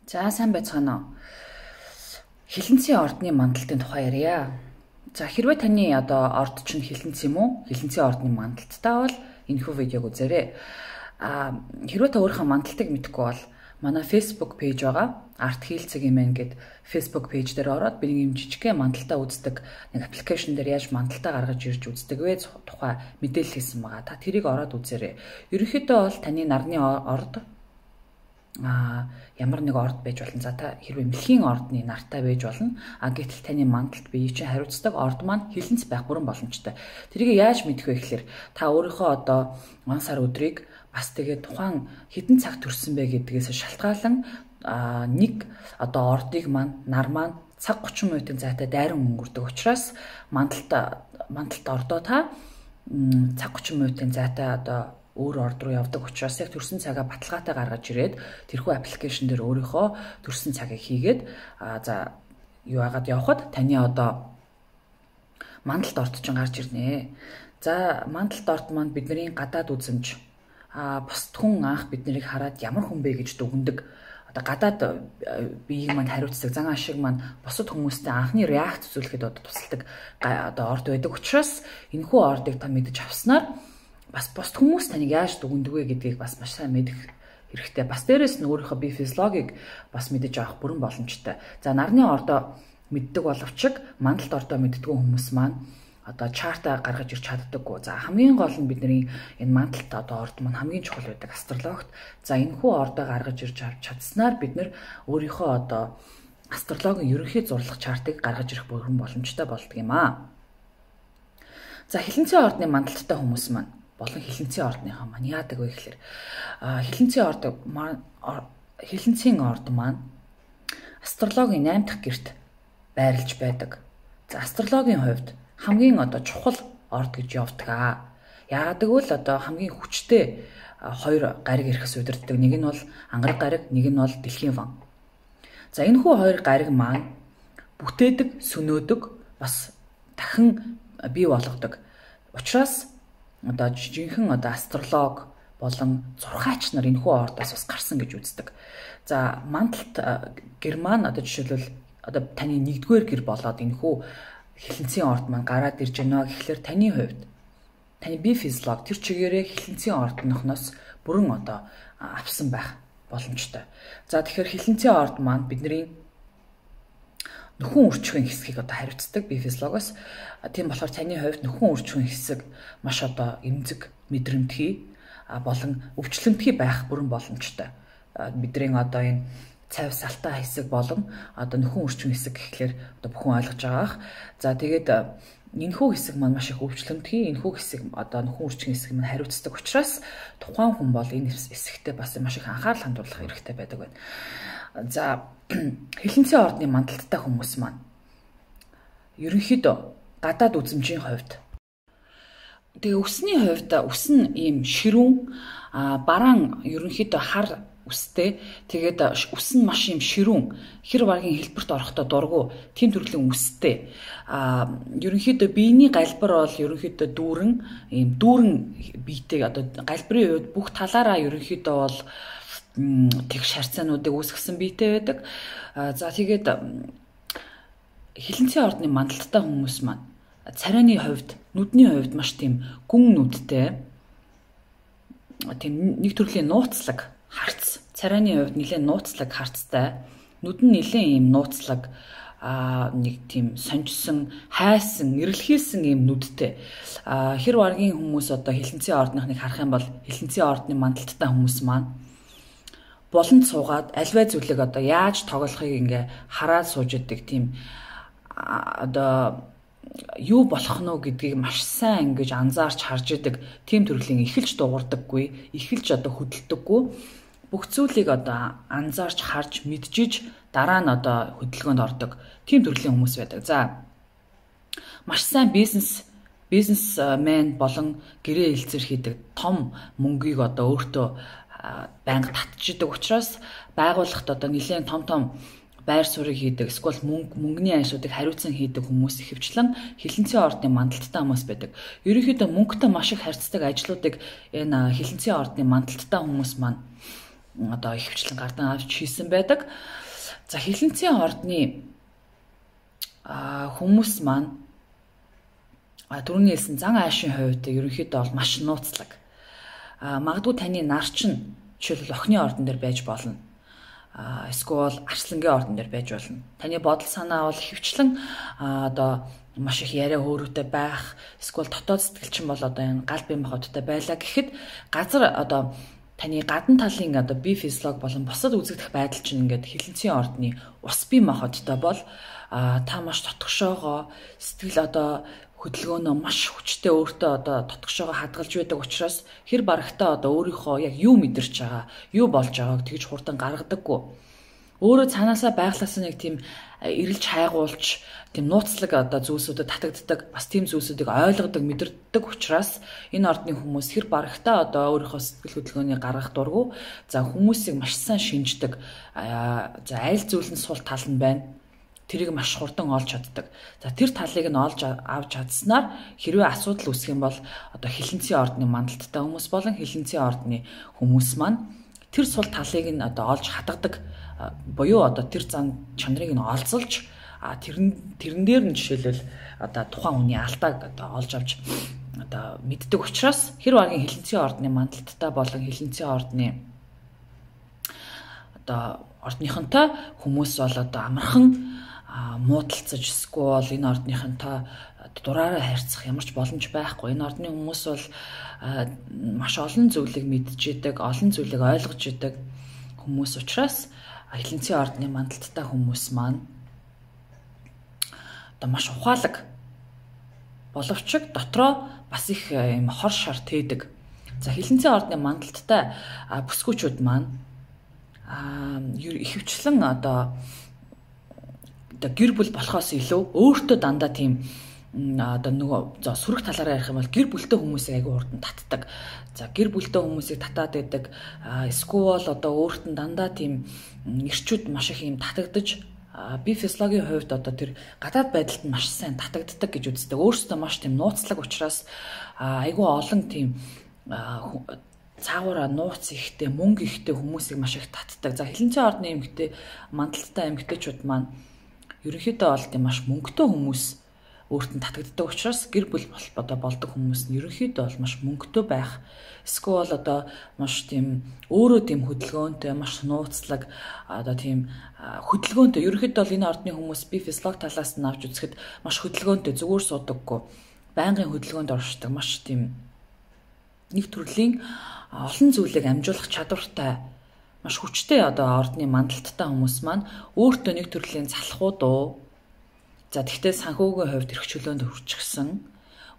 За сайн байцгаана уу. Хилэнцгийн ордны мандалтын тухай ярья. За хэрвээ таны орд чинь хилэнц юм уу? Хилэнцгийн ордны мандалттай бол энэхүү видеог үзээрэй. Хэрвээ та өөрийнхөө мандалтыг мэдэхгүй бол манай Facebook пэйж байгаа. Арт хийлцэг имэн гэд Facebook пэйж дээр ороод би нэг юм жижигхэн мандалтаа үздэг нэг аппликейшн дээр яаж мандалтаа гаргаж ирж үздэг вэ тухай мэдээлэл хийсэн байгаа. Та тэрийг ороод үзээрэй. Ерөнхийдөө бол таны нарны орд ямар нэг орд байж болно. За та хэрвээ мэлхийн ордны нартай байж болно. Гэтэл таны мандалд бие чинь хариуцдаг орд маань хилэнц байх бүрэн боломжтой. Тэрийг яаж мэдэх вэ гэхээр та өөрийнхөө он сар өдрийг бас тэгээд тухайн хэдэн цаг төрсөн бэ гэдгээс шалтгаалan нэг ордыг маань нар маань цаг 30 минутын зайтай дайран өнгөрдөг учраас мандалт ордоо та цаг 30 минутын зайтай өөр орд руу явдаг учраас яг төрсэн цагаа баталгаатай гаргаж ирээд тэрхүү аппликейшн дээр өөрийнхөө төрсэн цагийг хийгээд за юу яагаад явхад таны мандалт орд чинь гарч ирнэ. За мандалт орд маань бидний гадаад үзэмж бусд хүн анх биднийг хараад ямар хүн бэ гэж дүгндэг гадаад биеийг маань хариуцдаг зан ашиг маань бусад хүмүүстэй анхны реакц үзүүлэхэд тусалдаг орд байдаг учраас энэхүү ордыг та мэдэж авснаар бас бусд хүмүүс таныг яаж дүгндэг вэ гэдгийг бас маш сайн мэдэх хэрэгтэй. Бас дээрэс нь өөрийнхөө бие физиологийг бас мэдэж авах бүрэн боломжтой. За нарны ордоо мэддэг боловч мандалт ордоо мэддэггүй хүмүүс маань чарта гаргаж ирч чаддаггүй. За хамгийн гол нь бидний энэ мандалт орд маань хамгийн чухал байдаг астрологт. За энэхүү ордоо гаргаж ирж чадсанаар бид нэр өөрийнхөө астрологийн ерөнхий зурлах чартыг гаргаж ирэх бүрэн боломжтой болдог юм аа. За хилэнцгийн ордны мандалттай хүмүүс маань болон хилэнцгийн ордныхаа маань яадаг вэ гэхээр хилэнцгийн орд маань астрологийн 8 дахь гэрт байрлаж байдаг. За астрологийн хувьд хамгийн чухал орд гэж явдаг. Яагаад гэвэл хамгийн хүчтэй хоёр гариг ирэхс удирддаг. Нэг нь бол ангараг гариг, нэг нь бол дэлхийн ван. За энэхүү хоёр гариг маань бүтээдэг, сөнөөдөг, бас дахин бий болгодог. Учираас жинхэнэ астролог болон зурхаач нар энэхүү ордоос бас гарсан гэж үздэг. За мандалт герман жишээлбэл таны нэгдүгээр гэр болоод энэхүү хилэнцгийн орд маань гараад ирж байна гэхлээр таны хувьд таны бие физиолог тэр чигээрээ хилэнцгийн орднохноос бүрэн авсан байх боломжтой. За тэгэхээр хилэнцгийн орд маань бидний нөхөн үрчхийн хэсгийг хариуцдаг бие физиологоос. Тийм болохоор таны хувьд нөхөн үрчхийн хэсэг маш эмзэг, мэдрэмтгий болон өвчлөмтгий байх бүрэн боломжтой. Бидний энэ цав салтаа хэсэг болон нөхөн үрчхийн хэсэг гэхлээр бүхэн ойлгож байгаах. За тэгээд энэхүү хэсэг маань маш их өвчлөмтгий, энэхүү хэсэг нөхөн үрчхийн хэсэг маань хариуцдаг учраас тухайн хүн бол энэ хэсэгтээ бас маш их анхаарал хандуулах хэрэгтэй байдаг байна. За хилэнцгийн ордны мандалттай хүмүүс маань ерөнхийдөө гадаад үзмжийн хувьд тэгээ өсний хувьд өс нь ийм ширүүн бараан ерөнхийдөө хар үстэй тэгээд үс нь маш юм ширүүн хэр баргийн хэлбэрт орохдоо дургу тийм төрлийн үстэй ерөнхийдөө биений галбар бол ерөнхийдөө дүүрэн биетэй галбарын үед бүх талаараа ерөнхийдөө бол тэгш харьцаануудыг үүсгэсэн биетэй байдаг. За тэгээд хилэнцгийн ордны мандалттай хүмүүс маань царайны хувьд, нүдний хувьд маш тийм гүн нүдтэй тийм нэг төрлийн нууцлаг харц. Царайны хувьд нэлээд нууцлаг харцтай. Нүд нь нэлээд ийм нууцлаг нэг тийм сонжсон, хайсан, эрэлхийлсэн ийм нүдтэй. Хэр баргийн хүмүүс хилэнцгийн ордныхныг харах юм бол хилэнцгийн ордны мандалттай хүмүүс маань болон цуугаад альваа зүйлийг яаж тоглохыг хараад сууж идэг тийм юу болох нь гэдгийг маш сайн анзаарч харж идэг тийм төрлийн эхэлж дуурдаггүй, эхэлж хөдөлдөггүй бүх зүйлийг анзаарч харж мэджиж дараа нь хөдөлгөөнд ордог тийм төрлийн хүмүүс байдаг. За маш сайн бизнесмен болон гэрээ хэлцэр хийдэг том мөнгийг өөртөө байнга татчихдаг учраас байгууллагт нэлээд том байр суурийг хийдэг, эсвэл мөнгөний айшуудыг хариуцсан хийдэг хүмүүс ихэвчлэн хилэнцгийн ордны мандалттай хүмүүс байдаг. Ерөнхийдөө мөнгөтэй маш их харьцдаг ажлуудыг энэ хилэнцгийн ордны мандалттай хүмүүс маань одоо ихэвчлэн гардан авч хийсэн байдаг. За хилэнцгийн ордны хүмүүс маань түрүүний хэлсэн зан аашийн хувьд ерөнхийдөө бол маш нууцлаг. Магадгүй таны нар чинь жишээлбэл охины ордон дээр байж болно. Эсвэл арслангийн ордон дээр байж болно. Таны бодол санаа бол ихэвчлэн одоо маш их яриа өөрөөтэй байх, эсвэл дотоод сэтгэлчин бол одоо энэ гал бие махбодтой байлаа гэхэд газар одоо таны гадна талын одоо бие физиологи болон бусад үзэгдэх байдал чинь ингээд хилэнцгийн ордны ус бие махбодтой бол та маш тотгошоогоо сэтгэл одоо хөдөлгөөнөө маш хүчтэй өөртөө одоо тотгошоогоо хадгалж байдаг учраас хэр барагтаа одоо өөрийнхөө яг юу мэдэрч байгаа, юу болж байгааг тэгж хурдан гаргадаггүй. Өөрөө цаанаасаа байглаасаа нэг тийм эрэлж хайгуулж, тийм нууцлаг одоо зүйлсүүдэд татагддаг, бас тийм зүйлсүүдийг ойлгодог, мэдэрдэг учраас энэ ордны хүмүүс хэр барагтаа одоо өөрийнхөө сэтгэл хөдөлгөөнийг гаргах дургу. За хүмүүсийг маш сайн шинждэг. За аль зүйл нь сул тал нь байна. Тэрийг маш хурдан олж чаддаг. За тэр талыг нь олж авч чадсанаар хэрвээ асуудал үүсэх юм бол одоо хилэнцгийн ордны мандалттай хүмүүс болон хилэнцгийн ордны хүмүүс маань тэр сул талыг нь одоо олж хадгадаг. Буюу одоо тэр зан чанарыг нь олзолж тэрэн дээр нь жишээлбэл одоо тухайн хүний алдааг одоо олж авч одоо мэддэг учраас хэр багийн хилэнцгийн ордны мандалттай болон хилэнцгийн ордны одоо ордныхонтой хүмүүс бол одоо амархан муудалцаж эсвэл энэ ордныхонтой дураараа харьцах ямар ч боломж байхгүй. Энэ ордны хүмүүс бол маш олон зүйлийг мэдчихэдэг, олон зүйлийг ойлгож идэг хүмүүс учраас хилэнцгийн ордны мандалттай хүмүүс маань одоо маш ухаалаг боловч дотроо бас их юм хор шар тээдэг. За хилэнцгийн ордны мандалттай бүсгүүчүүд маань ихэвчлэн одоо гэр бүл болохоос илүү өөртөө дандаа тийм одоо нөгөө сүрэг талаараа ярих юм бол гэр бүлтэй хүмүүсийг аягүй хурдан татдаг. За гэр бүлтэй хүмүүсийг татаад байдаг. Эсвэл одоо өөрт нь дандаа тийм эрчүүд маш их юм татагдаж бие физиологийн хувьд одоо тэр гадаад байдалд нь маш сайн татагддаг гэж үздэг. Өөртөө маш тийм нууцлаг учраас аягүй олон тийм цаагаараа нууц ихтэй, мөнгө ихтэй хүмүүсийг маш их татдаг. За хилэнцгийн ордны эмэгтэй мандалттай эмэгтэйчүүд маань ерөнхийдөө бол тийм маш мөнгөтэй хүмүүс өөртөө татагддаг учраас гэр бүл одоо болдог хүмүүс нь ерөнхийдөө бол маш мөнгөтэй байх. Эсвэл одоо маш тийм өөрөө тийм хөдөлгөөнтэй, маш нууцлаг одоо тийм хөдөлгөөнтэй. Ерөнхийдөө бол энэ ордны хүмүүс би физиологи талаас нь авч үзэхэд маш хөдөлгөөнтэй, зүгээр суудаггүй, байнгын хөдөлгөөнд оршдог, маш тийм нэг төрлийн олон зүйлийг амжуулах чадвартай маш хүчтэй одоо ордны мандалттай хүмүүс маань өөртөө нэг төрлийн залхууд уу. За тэгтээ санхүүгийн хувьд эрхчлөөнд хүрчихсэн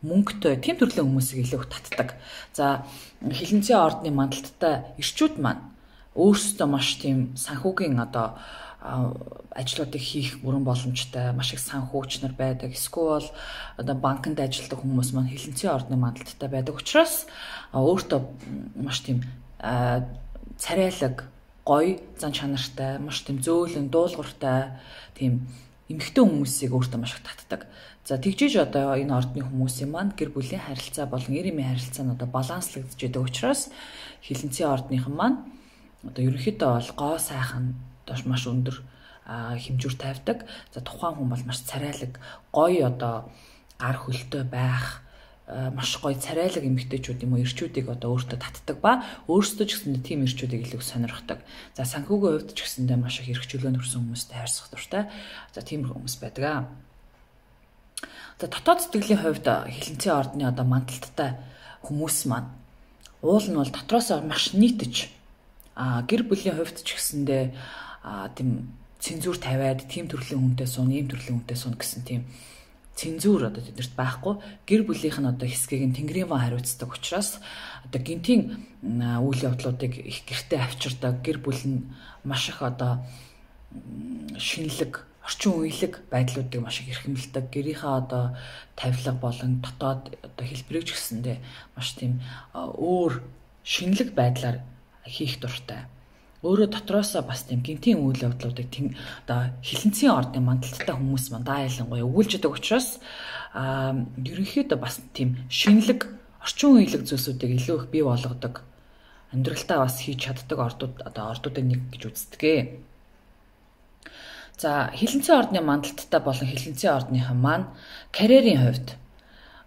мөнгөтэй тийм төрлийн хүмүүсийг илүү их татдаг. За хилэнцгийн ордны мандалттай эрчүүд маань өөрсдөө маш тийм санхүүгийн одоо ажлуудыг хийх бүрэн боломжтой, маш их санхүүч нар байдаг. Эсвэл одоо банкнд ажилладаг хүмүүс маань хилэнцгийн ордны мандалттай байдаг учраас өөртөө маш тийм царайлаг, гоё, зан чанартай, маш тийм зөөлөн, дуулууртай тийм эмэгтэй хүмүүсийг өөртөө маш их татдаг. За тэгжиж одоо энэ ордны хүмүүсийн маань гэр бүлийн харилцаа болон эрийн харилцаа нь одоо баланслагдж байгаа учраас хилэнцгийн ордныхан маань одоо ерөнхийдөө бол гоо сайхан доош маш өндөр хэмжүүр тавьдаг. За тухайн хүн бол маш царайлаг, гоё одоо гар хөлтэй байх, маш гоё царайлаг эмэгтэйчүүд юм уу эрчүүдийг одоо өөртөө татдаг ба өөрсдөө ч гэсэн тийм эрчүүдийг илүү сонирхдаг. За санхүүгийн хувьд ч гэсэндээ маш их эрхчлөөнд хүрсэн хүмүүстэй харьцах дуртай. За тийм хүмүүс байдаг. За дотоод сэтгэлийн хувьд хилэнцгийн ордны одоо мандалттай хүмүүс маань уул нь бол дотроос маш нийтж гэр бүлийн хувьд ч гэсэндээ тийм цензуур тавиад тийм төрлийн хүнтэй суун, ийм төрлийн хүнтэй суун гэсэн тийм цензуур одоо тэднэрт байхгүй. Гэр бүлийнх нь одоо хэсгийг нь тэнгэрийн ван хариуцдаг учраас одоо гинтийн үйл явдлуудыг их гэртээ авчирдаг. Гэр бүл нь маш их одоо шинэлэг, орчин үеийг байдлуудыг маш их эрхэмлдэг. Гэрийнхээ одоо тавилга болон дотоод одоо хэлбэрийг ч гэсэндээ маш тийм өөр шинэлэг байдлаар хийх дуртай. Өөрөө дотроосоо бас тийм гинтийн үйл явдлуудыг одоо хилэнцгийн ордны мандалттай хүмүүс маань ялангуяа өгүүлж байгаа учраас ерөнхийдөө бас тийм шинэлэг, орчин үеийг зүйлсүүдийг илүү их бий болгодог амьдралтаа бас хийж чаддаг ордуудын нэг гэж үздэг. За хилэнцэн ордны мандалттай болон хилэнцэн ордныхан маань карьерийн хувьд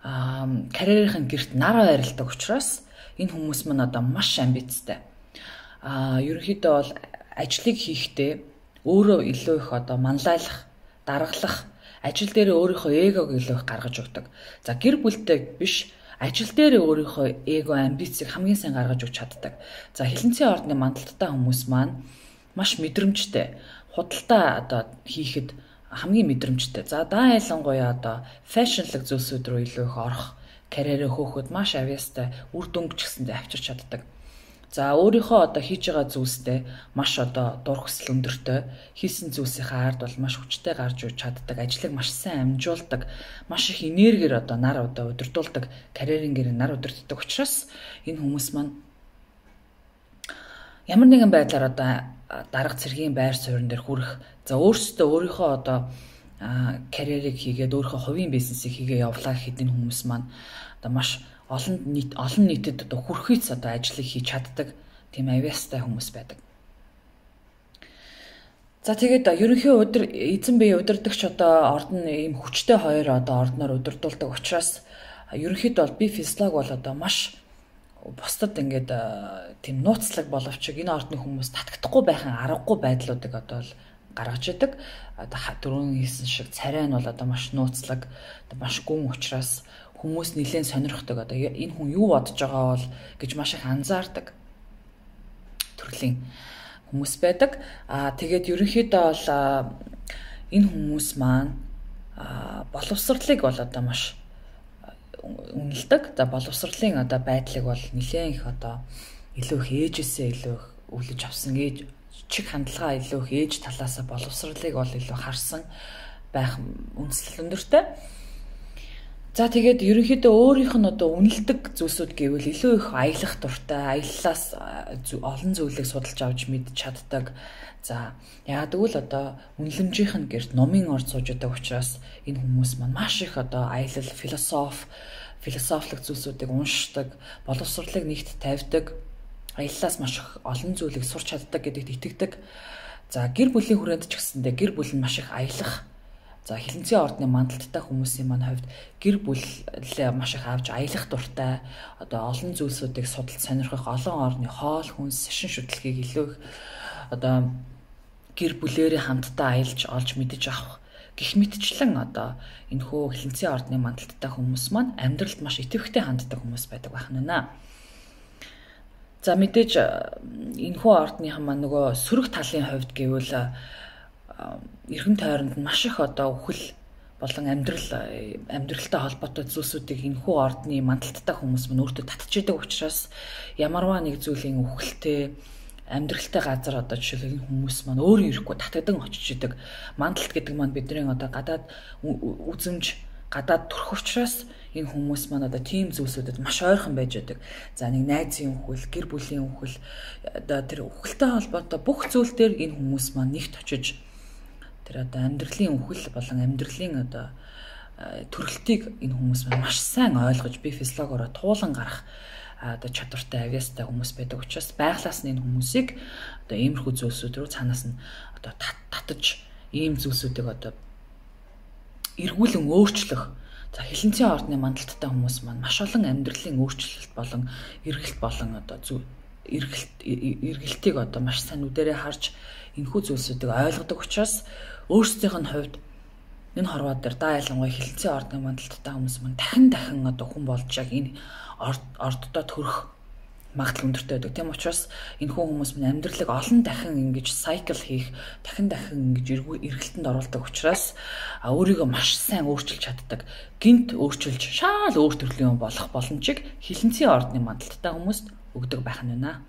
карьерийн гэрт нар байрладаг учраас энэ хүмүүс маань одоо маш амбицтай. Ерөнхийдөө бол ажлыг хийхдээ өөрөө илүү их одоо манлайлах, даргалах, ажил дээр өөрийнхөө эгог илүү их гаргаж өгдөг. За гэр бүлтэй биш, ажил дээр өөрийнхөө эго, амбицийг хамгийн сайн гаргаж өгч чаддаг. За хилэнцэн ордны мандалттай хүмүүс маань маш мэдрэмжтэй. Худалдаа одоо хийхэд хамгийн мэдрэмжтэй. За даа ялангуяа одоо фэшнлэг зүйлсүүд рүү илүү их орох, карьерээ хөөхөд маш авьяастай, үр дүнг ч гэсэндээ авчирч чаддаг. За өөрийнхөө одоо хийж байгаа зүйлстэй маш одоо дур хүсэл өндөртэй, хийсэн зүйлсийнхаа ард бол маш хүчтэй гарч ирж чаддаг, ажлыг маш сайн амжуулдаг, маш их энергиэр одоо нар одоо удирдуулдаг, карьерийн гэрээ нар удирддаг учраас энэ хүмүүс маань ямар нэгэн байдлаар одоо дарга цэргийн байр суурин дээр хүрэх, за өөрсдөө өөрийнхөө одоо карьерийг хийгээд өөрийнхөө хувийн бизнесийг хийгээ явлаа гэхэд энэ хүмүүс маань одоо маш олон нийтэд одоо хүрхийц одоо ажлыг хийж чаддаг тийм авьяастай хүмүүс байдаг. За тэгээд ерөнхий эзэн бие удирдагч одоо ордон ийм хүчтэй хоёр одоо ордноор удирдуулдаг учраас ерөнхийдөө бол бие физиолог бол одоо маш бусдад ингээд тийм нууцлаг боловч энэ ордны хүмүүс татагдахгүй байхын аргагүй байдлуудыг одоо л гаргаж идэг. Одоо дөрөв хийсэн шиг царай нь бол одоо маш нууцлаг, маш гүн учраас хүмүүс нэлээд сонирхдаг. Одоо энэ хүн юу бодож байгаа бол гэж маш их анзаардаг төрлийн хүмүүс байдаг. Тэгээд ерөнхийдөө бол энэ хүмүүс маань боловсролыг бол одоо маш үнэлдэг. За боловсролын одоо байдлыг бол нэлээд их одоо илүү их ээжээсээ илүү их өвлөж авсан чиг хандлага илүү их ээж талаасаа боловсролыг бол илүү харсан байх үндэслэл өндөртэй. За тэгээд ерөнхийдөө өөрийнх нь одоо үнэлдэг зүйлсүүд гэвэл илүү их аялах дуртай, аяллаас олон зүйлийг судалж авч мэдж чаддаг. За яагаад гэвэл одоо үнэлэмжийнх нь гэрт номын орд сууж байгаа учраас энэ хүмүүс маань маш их одоо аялал, философик зүйлсүүдийг уншдаг, боловсролыг нэгт тавьдаг, аяллаас маш их олон зүйлийг сурч чаддаг гэдэгт итгэдэг. За гэр бүлийн хүрээнд ч гэсэндээ гэр бүл нь маш их аялах. За хилэнцэн ордны мандалттай хүмүүсийн маань хувьд гэр бүлээ маш их авч аялах дуртай, одоо олон зүйлсүүдийг судалж сонирхох, олон орны хоол хүнс, шашин шүтлгийг илүү их одоо гэр бүлээрээ хамтдаа аялж олж мэдэж авах гэх мэтчлэн одоо энэхүү хилэнцэн ордны мандалттай хүмүүс маань амьдралд маш итэвхтэй ханддаг хүмүүс байдаг байх нь. За мэдээж энэхүү ордныхан маань нөгөө сөрөг талын хувьд гэвэл эргэн тойронд нь маш их одоо үхэл болон амьдралтай холбоотой зүйлсүүдийг энэхүү ордны мандалттай хүмүүс маань өөртөө татчихдаг учраас ямарваа нэг зүйлийн үхэлтэй амьдралтай газар одоо жишээлбэл энэ хүмүүс маань өөрөө ирэхгүй татагдан очиж идэг. Мандалт гэдэг маань бидний одоо гадаад үзэмж, гадаад төрх учраас энэ хүмүүс маань одоо тийм зүйлсүүдэд маш ойрхон байж байдаг. За нэг найзын үхэл, гэр бүлийн үхэл, одоо тэр үхэлтэй холбоотой бүх зүйл дээр энэ хүмүүс маань нэгт очиж тэр одоо амьдралын үхэл болон амьдралын одоо төрөлтийг энэ хүмүүс маань маш сайн ойлгож бие физиологиороо туулан гарах одоо чадвартай авьяастай хүмүүс байдаг учраас байглаас нь энэ хүмүүсийг одоо иймэрхүү зүйлсүүд рүү цаанаас нь одоо татаж ийм зүйлсүүдийг одоо эргүүлэн өөрчлөх. За хилэнцэн ордны мандалттай хүмүүс маань маш олон амьдралын өөрчлөлт болон эргэлт болон одоо эргэлтийг одоо маш сайн үдэрээ харж энэхүү зүйлсүүдийг ойлгодог учраас өөрсдийнх нь хувьд энэ хорвоо дээр даа ялангуяа хилэнцэн ордны мандалттай хүмүүс маань дахин одоо хүн болж яг энэ орддоо төрөх магадлал өндөртэй байдаг. Тийм учраас энэхүү хүмүүс маань амьдралыг олон дахин ингэж сайкл хийх, дахин ингэж эргэлтэнд оруулдаг учраас өөрийгөө маш сайн өөрчилж чаддаг. Гинт өөрчилж шал өөр төрлийн болох боломжийг хилэнцэн ордны мандалттай хүмүүст өгдөг байх нь байна.